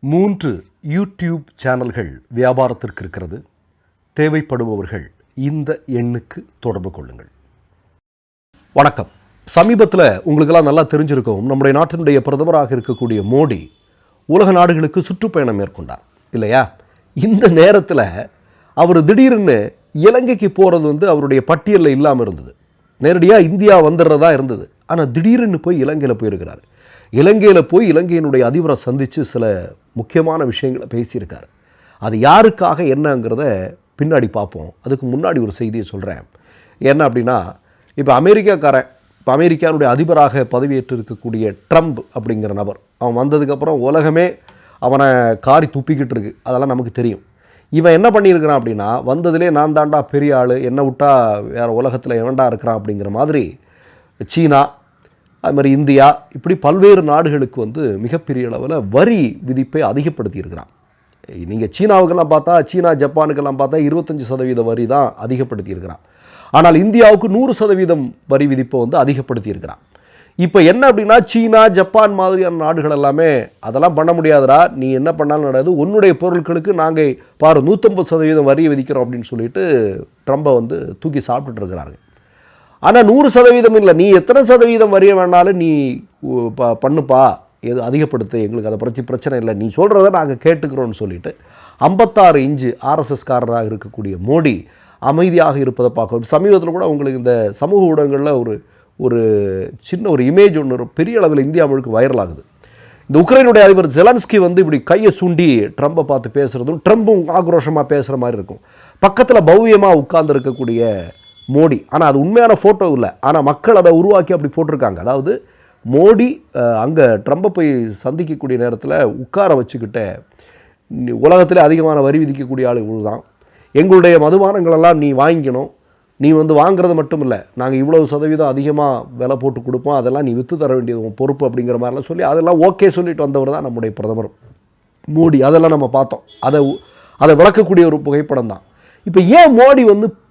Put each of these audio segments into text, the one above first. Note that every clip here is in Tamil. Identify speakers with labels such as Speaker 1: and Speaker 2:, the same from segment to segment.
Speaker 1: 3 யூடியூப் சேனல்கள் வியாபாரத்திற்கு இருக்கிறது. தேவைப்படுபவர்கள் இந்த எண்ணுக்கு தொடர்பு கொள்ளுங்கள். வணக்கம். சமீபத்தில் உங்களுக்கெல்லாம் நல்லா தெரிஞ்சிருக்கும், நம்முடைய நாட்டினுடைய பிரதமராக இருக்கக்கூடிய மோடி உலக நாடுகளுக்கு சுற்றுப்பயணம் மேற்கொண்டார் இல்லையா? இந்த நேரத்தில் அவர் திடீர்னு இலங்கைக்கு போகிறது அவருடைய பட்டியலில் இல்லாமல் இருந்தது. நேரடியாக இந்தியா வந்துடுறதா இருந்தது. ஆனால் திடீர்னு போய் இலங்கையில் போயிருக்கிறார். இலங்கையில் போய் இலங்கையினுடைய அதிபரை சந்தித்து சில முக்கியமான விஷயங்களை பேசியிருக்கார். அது யாருக்காக என்னங்கிறத பின்னாடி பார்ப்போம். அதுக்கு முன்னாடி ஒரு செய்தியை சொல்கிறேன். என்ன அப்படின்னா, இப்போ அமெரிக்காவுடைய அதிபராக பதவியேற்று இருக்கக்கூடிய ட்ரம்ப் அப்படிங்கிற நபர், அவன் வந்ததுக்கப்புறம் உலகமே அவனை காரி துப்பிக்கிட்டு இருக்கு. அதெல்லாம் நமக்கு தெரியும். இவன் என்ன பண்ணியிருக்கிறான் அப்படின்னா, வந்ததுலேயே நான் தாண்டா பெரிய ஆள், என்னை விட்டா வேறு உலகத்தில் எவன்டா இருக்கிறான் அப்படிங்கிற மாதிரி சீனா, அது மாதிரி இந்தியா, இப்படி பல்வேறு நாடுகளுக்கு மிகப்பெரிய அளவில் வரி விதிப்பை அதிகப்படுத்தியிருக்கிறான். நீங்கள் சீனாவுக்கெல்லாம் பார்த்தா, சீனா ஜப்பானுக்கெல்லாம் பார்த்தா 25% வரி தான் அதிகப்படுத்தியிருக்கிறான். ஆனால் இந்தியாவுக்கு 100% வரி விதிப்பை அதிகப்படுத்தியிருக்கிறான். இப்போ என்ன அப்படின்னா, சீனா ஜப்பான் மாதிரியான நாடுகள் எல்லாமே அதெல்லாம் பண்ண முடியாதுடா, நீ என்ன பண்ணாலும் நடயாது, உன்னுடைய பொருட்களுக்கு நாங்கள் 150% வரியை விதிக்கிறோம் அப்படின்னு சொல்லிட்டு ட்ரம்பை தூக்கி சாப்பிட்டுட்டு இருக்கிறாங்க. ஆனால் 100% இல்லை, நீ எத்தனை சதவீதம் வரிய வேணாலும் நீ பண்ணுப்பா, எது அதிகப்படுத்து, எங்களுக்கு அதை பிரச்சனை இல்லை, நீ சொல்கிறத நாங்கள் கேட்டுக்கிறோன்னு சொல்லிட்டு 56 இன்ச்சு ஆர்எஸ்எஸ்காரராக இருக்கக்கூடிய மோடி அமைதியாக இருப்பதை பார்க்கணும். சமீபத்தில் கூட உங்களுக்கு இந்த சமூக ஊடகங்களில் ஒரு சின்ன ஒரு இமேஜ் ஒன்று பெரிய அளவில் இந்தியா முழுக்க வைரல் ஆகுது. இந்த உக்ரைனுடைய அதிபர் ஜெலன்ஸ்கி இப்படி கையை சுண்டி ட்ரம்பை பார்த்து பேசுகிறதும், ட்ரம்பும் ஆக்ரோஷமாக பேசுகிற மாதிரி இருக்கும். பக்கத்தில் பவ்யமாக உட்கார்ந்து இருக்கக்கூடிய மோடி. ஆனால் அது உண்மையான ஃபோட்டோ இல்லை, ஆனால் மக்கள் அதை உருவாக்கி அப்படி போட்டிருக்காங்க. அதாவது மோடி அங்கே ட்ரம்பை போய் சந்திக்கக்கூடிய நேரத்தில் உட்கார வச்சுக்கிட்ட, உலகத்திலே அதிகமான வரி விதிக்கக்கூடிய ஆளுகள் தான், எங்களுடைய மதுபானங்களெல்லாம் நீ வாங்கிக்கணும், நீ வாங்குறது மட்டும் இல்லை, நாங்கள் இவ்வளவு சதவீதம் அதிகமாக விலை போட்டு கொடுப்போம், அதெல்லாம் நீ விற்று தர வேண்டியது பொறுப்பு அப்படிங்கிற மாதிரிலாம் சொல்லி அதெல்லாம் ஓகே சொல்லிட்டு வந்தவர் தான் நம்முடைய பிரதமர் மோடி. அதெல்லாம் நம்ம பார்த்தோம். அதை விளக்கக்கூடிய ஒரு புகைப்படம் தான். இப்போ ஏன் மோடி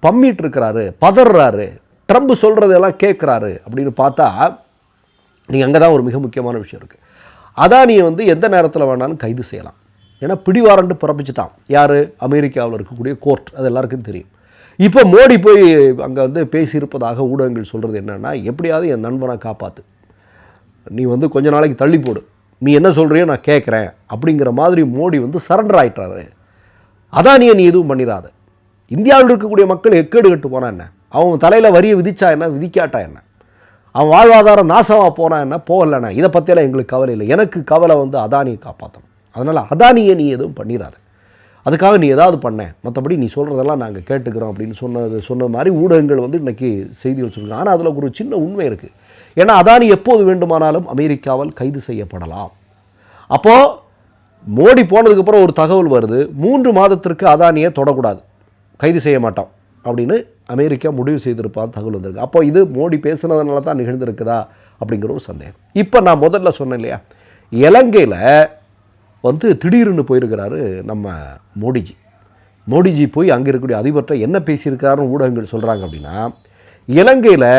Speaker 1: பம்மிட்டு இருக்கிறாரு, பதறாரு, ட்ரம்ப் சொல்கிறதெல்லாம் கேட்குறாரு அப்படின்னு பார்த்தா, நீங்கள் அங்கே தான் ஒரு மிக முக்கியமான விஷயம் இருக்குது. அதானியை எந்த நேரத்தில் வேணாலும் கைது செய்யலாம். ஏன்னா பிடிவாரண்டு பிறப்பிச்சுட்டான். யார்? அமெரிக்காவில் இருக்கக்கூடிய கோர்ட். அது எல்லாருக்கும் தெரியும். இப்போ மோடி போய் அங்கே பேசியிருப்பதாக ஊடகங்கள் சொல்கிறது என்னென்னா, எப்படியாவது என் நண்பனை காப்பாற்று, நீ கொஞ்ச நாளைக்கு தள்ளி போடு, நீ என்ன சொல்கிறியோ நான் கேட்குறேன் அப்படிங்கிற மாதிரி மோடி சரண்டர் ஆகிட்டாரு. அதானியை நீ எதுவும் பண்ணிடாத, இந்தியாவில் இருக்கக்கூடிய மக்கள் எக்கேடு கட்டு போனால் என்ன, அவன் தலையில் வரியை விதிச்சா என்ன, விதிக்காட்டா என்ன, அவன் வாழ்வாதாரம் நாசமாக போனால் என்ன, போகலண்ணா, இதை பற்றியெல்லாம் எங்களுக்கு கவலை இல்லை. எனக்கு கவலை அதானியை காப்பாற்றணும். அதனால் அதானியை நீ எதுவும் பண்ணிடாத, அதுக்காக நீ ஏதாவது பண்ண, மற்றபடி நீ சொல்கிறதெல்லாம் நாங்கள் கேட்டுக்கிறோம் அப்படின்னு சொன்ன மாதிரி ஊடகங்கள் இன்றைக்கி செய்திகள் சொல்லுங்கள். ஆனால் அதில் ஒரு சின்ன உண்மை இருக்குது. ஏன்னா அதானி எப்போது வேண்டுமானாலும் அமெரிக்காவால் கைது செய்யப்படலாம். அப்போது மோடி போனதுக்கப்புறம் ஒரு தகவல் வருது, 3 மாதத்திற்கு அதானியை தொடக்கூடாது, கைது செய்ய மாட்டோம் அப்படின்னு அமெரிக்கா முடிவு செய்திருப்பார் தகவல் வந்திருக்கு. அப்போ இது மோடி பேசுனதுனால தான் நிகழ்ந்திருக்குதா அப்படிங்கிற ஒரு சந்தேகம். இப்போ நான் முதல்ல சொன்னேன் இல்லையா, இலங்கையில் திடீர்னு போயிருக்கிறாரு நம்ம மோடிஜி போய் அங்கே இருக்கக்கூடிய அதிபர்கிட்ட என்ன பேசியிருக்காருன்னு ஊடகங்கள் சொல்கிறாங்க அப்படின்னா, இலங்கையில்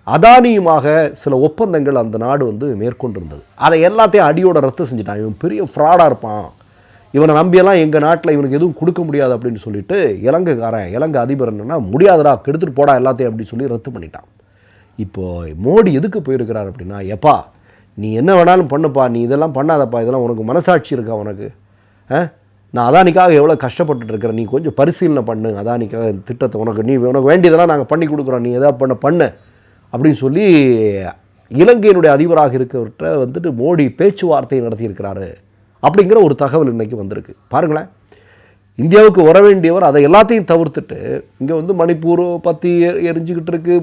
Speaker 1: அதானியுமாக சில ஒப்பந்தங்கள் அந்த நாடு மேற்கொண்டிருந்தது. அதை எல்லாத்தையும் அடியோட ரத்து செஞ்சுட்டான். இவன் பெரிய ஃப்ராடாக இருப்பான், இவனை நம்பியெல்லாம் எங்கள் நாட்டில் இவனுக்கு எதுவும் கொடுக்க முடியாது அப்படின்னு சொல்லிட்டு இலங்கை அதிபர் என்னென்னா, முடியாதடா, கெடுத்துட்டு போடா எல்லாத்தையும் அப்படின்னு சொல்லி ரத்து பண்ணிட்டான். இப்போது மோடி எதுக்கு போயிருக்கிறார் அப்படின்னா, எப்பா நீ என்ன வேணாலும் பண்ணுப்பா, நீ இதெல்லாம் பண்ணாதப்பா, இதெல்லாம் உனக்கு மனசாட்சி இருக்கா உனக்கு? நான் அதானிக்காக எவ்வளோ கஷ்டப்பட்டுட்டு இருக்கிறேன், நீ கொஞ்சம் பரிசீலனை பண்ணு, அதானிக்காக திட்டத்தை உனக்கு வேண்டியதெல்லாம் நாங்கள் பண்ணி கொடுக்குறோம், நீ எதாவது பண்ணு அப்படின்னு சொல்லி இலங்கையினுடைய அதிபராக இருக்கிறவர்கிட்ட மோடி பேச்சுவார்த்தை நடத்தியிருக்கிறாரு அப்படிங்கிற ஒரு தகவல் இன்றைக்கி வந்திருக்கு. பாருங்களேன், இந்தியாவுக்கு வர வேண்டியவர் அதை எல்லாத்தையும் தவிர்த்துட்டு இங்கே மணிப்பூர் பற்றி எரிஞ்சிக்கிட்டு இருக்கு,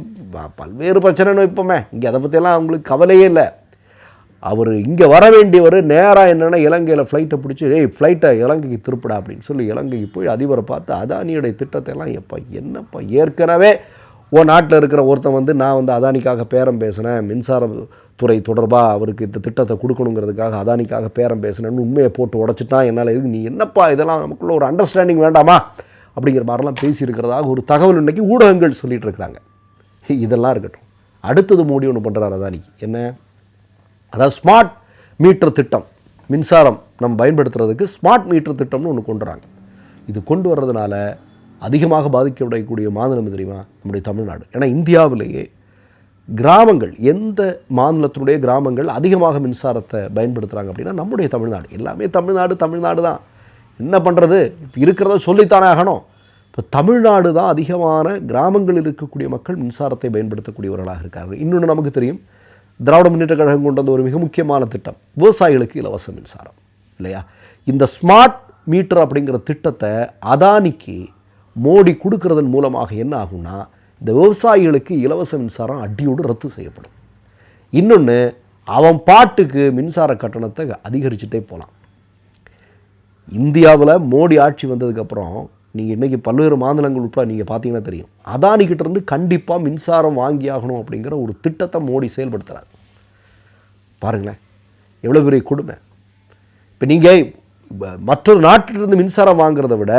Speaker 1: பல்வேறு பிரச்சனைன்னு வைப்போமே, இங்கே அதை பற்றியெல்லாம் அவங்களுக்கு கவலையே இல்லை. அவர் இங்கே வர வேண்டியவர் நேராக என்னென்னா, இலங்கையில் ஃப்ளைட்டை பிடிச்சி ஃப்ளைட்டை இலங்கைக்கு திருப்பிடா அப்படின்னு சொல்லி இலங்கைக்கு போய் அதிபரை பார்த்து அதானியுடைய திட்டத்தை எல்லாம் என்னப்பா ஏற்கனவே நாட்டில் இருக்கிற ஒருத்தன் நான் அதானிக்காக பேரம் பேசினேன், மின்சாரத்துறை தொடர்பாக அவருக்கு இந்த திட்டத்தை கொடுக்கணுங்கிறதுக்காக அதானிக்காக பேரம் பேசினேன்னு உண்மையை போட்டு உடச்சிட்டான், என்னால் இருக்கு, நீ என்னப்பா இதெல்லாம் நமக்குள்ள ஒரு அண்டர்ஸ்டாண்டிங் வேண்டாமா அப்படிங்கிற மாதிரிலாம் பேசியிருக்கிறதாக ஒரு தகவல் இன்றைக்கி ஊடகங்கள் சொல்லிகிட்டு இருக்கிறாங்க. இதெல்லாம் இருக்கட்டும், அடுத்தது மோடி ஒன்று பண்ணுறாரு அதானிக்கு. என்ன? அதாவது ஸ்மார்ட் மீட்டர் திட்டம். மின்சாரம் நம்ம பயன்படுத்துறதுக்கு ஸ்மார்ட் மீட்டர் திட்டம்னு ஒன்று கொண்டு வராங்க. இது கொண்டு வர்றதுனால அதிகமாக பாதிக்கப்படக்கூடிய மாநிலம் தெரியுமா? நம்முடைய தமிழ்நாடு. ஏன்னா இந்தியாவிலேயே கிராமங்கள், எந்த மாநிலத்தினுடைய கிராமங்கள் அதிகமாக மின்சாரத்தை பயன்படுத்துகிறாங்க அப்படின்னா நம்முடைய தமிழ்நாடு. எல்லாமே தமிழ்நாடு தான். என்ன பண்ணுறது, இப்போ இருக்கிறத சொல்லித்தானே ஆகணும். இப்போ தமிழ்நாடு தான் அதிகமான கிராமங்களில் இருக்கக்கூடிய மக்கள் மின்சாரத்தை பயன்படுத்தக்கூடியவர்களாக இருக்கார்கள். இன்னொன்று நமக்கு தெரியும், திராவிட முன்னேற்ற கழகம் கொண்டு வந்த ஒரு மிக முக்கியமான திட்டம் விவசாயிகளுக்கு இலவச மின்சாரம் இல்லையா? இந்த ஸ்மார்ட் மீட்டர் அப்படிங்கிற திட்டத்தை அதானிக்கு மோடி கொடுக்கறதன் மூலமாக என்ன ஆகும்னா, இந்த விவசாயிகளுக்கு இலவச மின்சாரம் அடியோடு ரத்து செய்யப்படும். இன்னொன்று, அவன் பாட்டுக்கு மின்சார கட்டணத்தை அதிகரிச்சுட்டே போகலாம். இந்தியாவில் மோடி ஆட்சி வந்ததுக்கப்புறம் நீங்கள் இன்றைக்கி பல்வேறு மாநிலங்கள் உட்பட நீங்கள் பார்த்தீங்கன்னா தெரியும், அதானிக்கிட்டேருந்து கண்டிப்பாக மின்சாரம் வாங்கி ஆகணும் அப்படிங்கிற ஒரு திட்டத்தை மோடி செயல்படுத்துகிறார். பாருங்களேன் எவ்வளோ பெரிய கொடுமை. இப்போ நீங்கள் மற்றொரு நாட்டிலிருந்து மின்சாரம் வாங்கிறத விட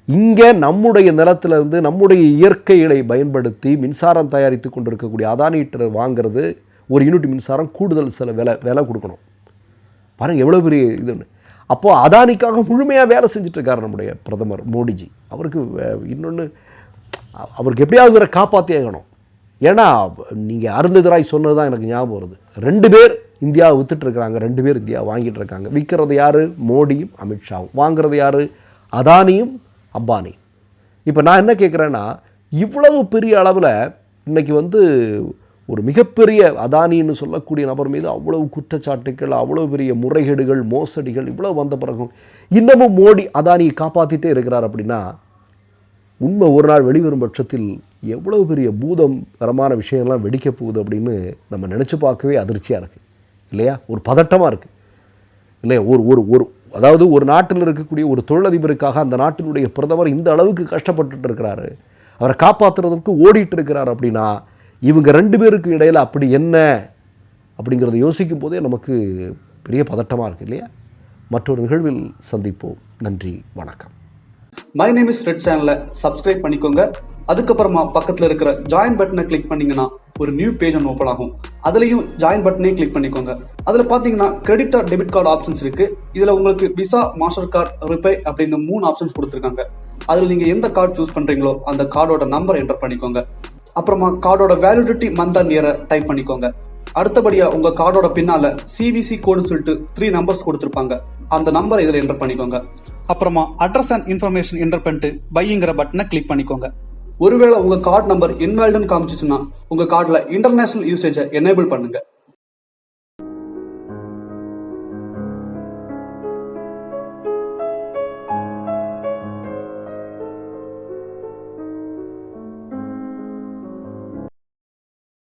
Speaker 1: இங்கே நம்முடைய நிலத்திலிருந்து நம்முடைய இயற்கைகளை பயன்படுத்தி மின்சாரம் தயாரித்து கொண்டிருக்கக்கூடிய அதானிகிட்ட வாங்கிறது, ஒரு யூனிட் மின்சாரம் கூடுதல் சில விலை கொடுக்கணும். பாருங்கள் எவ்வளோ பெரிய இதுன்னு. அப்போது அதானிக்காக முழுமையாக வேலை செஞ்சிட்ருக்கார் நம்முடைய பிரதமர் மோடிஜி. அவருக்கு இன்னொன்று, அவருக்கு எப்படியாவது வேற காப்பாற்றி ஆகணும். ஏன்னா நீங்கள் அருந்ததிராய் சொன்னது தான் எனக்கு ஞாபகம் வருது. 2 பேர் இந்தியாவை விற்றுட்ருக்குறாங்க, 2 பேர் இந்தியா வாங்கிட்டு இருக்காங்க. விற்கிறது யார்? மோடியும் அமித்ஷாவும். வாங்குறது யார்? அதானியும் அம்பானி. இப்போ நான் என்ன கேட்குறேன்னா, இவ்வளவு பெரிய அளவில் இன்றைக்கி ஒரு மிகப்பெரிய அதானின்னு சொல்லக்கூடிய நபர் மீது அவ்வளவு குற்றச்சாட்டுகள், அவ்வளோ பெரிய முறைகேடுகள், மோசடிகள் இவ்வளவு வந்த பிறகும் இன்னமும் மோடி அதானியை காப்பாற்றிட்டே இருக்கிறார் அப்படின்னா, உண்மை ஒரு நாள் வெளிவரும் பட்சத்தில் எவ்வளவு பெரிய பூதம் தரமான விஷயங்கள்லாம் வெடிக்க போகுது அப்படின்னு நம்ம நினச்சி பார்க்கவே அதிர்ச்சியாக இருக்குது இல்லையா? ஒரு பதட்டமாக இருக்குது இல்லையா? ஒரு அதாவது ஒரு நாட்டில் இருக்கக்கூடிய ஒரு தொழிலதிபருக்காக அந்த நாட்டினுடைய பிரதமர் இந்த அளவுக்கு கஷ்டப்பட்டு இருக்கிறாரு, அவரை காப்பாற்றுறதுக்கு ஓடிட்டு இருக்கிறார் அப்படின்னா, இவங்க 2 பேருக்கு இடையில் அப்படி என்ன அப்படிங்கிறத யோசிக்கும் போதே நமக்கு பெரிய பதட்டமாக இருக்குது இல்லையா? மற்றொரு நிகழ்வில் சந்திப்போம். நன்றி, வணக்கம்.
Speaker 2: மை நேம் இஸ் ரெட் சேனலை சப்ஸ்கிரைப் பண்ணிக்கோங்க. அதுக்கப்புறமா பக்கத்தில் இருக்கிற ஜாயின் பட்டனை கிளிக் பண்ணீங்கன்னா ஒரு நியூ பேஜ் ஒன்று ஓப்பன் ஆகும். அதுலேயும் ஜாயின் பட்டனே கிளிக் பண்ணிக்கோங்க. அதில் பார்த்தீங்கன்னா credit R debit card options இருக்கு. இதில் உங்களுக்கு விசா, மாஸ்டர் கார்டு, ரிப்பே அப்படின்னு 3 ஆப்ஷன்ஸ் கொடுத்துருக்காங்க. அதில் நீங்கள் எந்த கார்டு சூஸ் பண்ணுறீங்களோ அந்த கார்டோட நம்பர் என்டர் பண்ணிக்கோங்க. அப்புறமா கார்டோட வேலிடிட்டி மந்த் அண்ட் இயரை டைப் பண்ணிக்கோங்க. அடுத்தபடியா உங்க கார்டோட பின்னால சிவிசி கோடுன்னு சொல்லிட்டு 3 நம்பர்ஸ் கொடுத்துருப்பாங்க. அந்த நம்பரை இதில் என்டர் பண்ணிக்கோங்க. அப்புறமா அட்ரஸ் அண்ட் இன்ஃபர்மேஷன் என்டர் பண்ணிட்டு பைங்கிற பட்டனை கிளிக் பண்ணிக்கோங்க. ஒருவேளை உங்க கார்டு நம்பர் இன்வாலிட்னு காமிச்சிச்சுன்னா உங்க கார்டுல இன்டர்நேஷனல் யூசேஜை எனேபிள் பண்ணுங்க.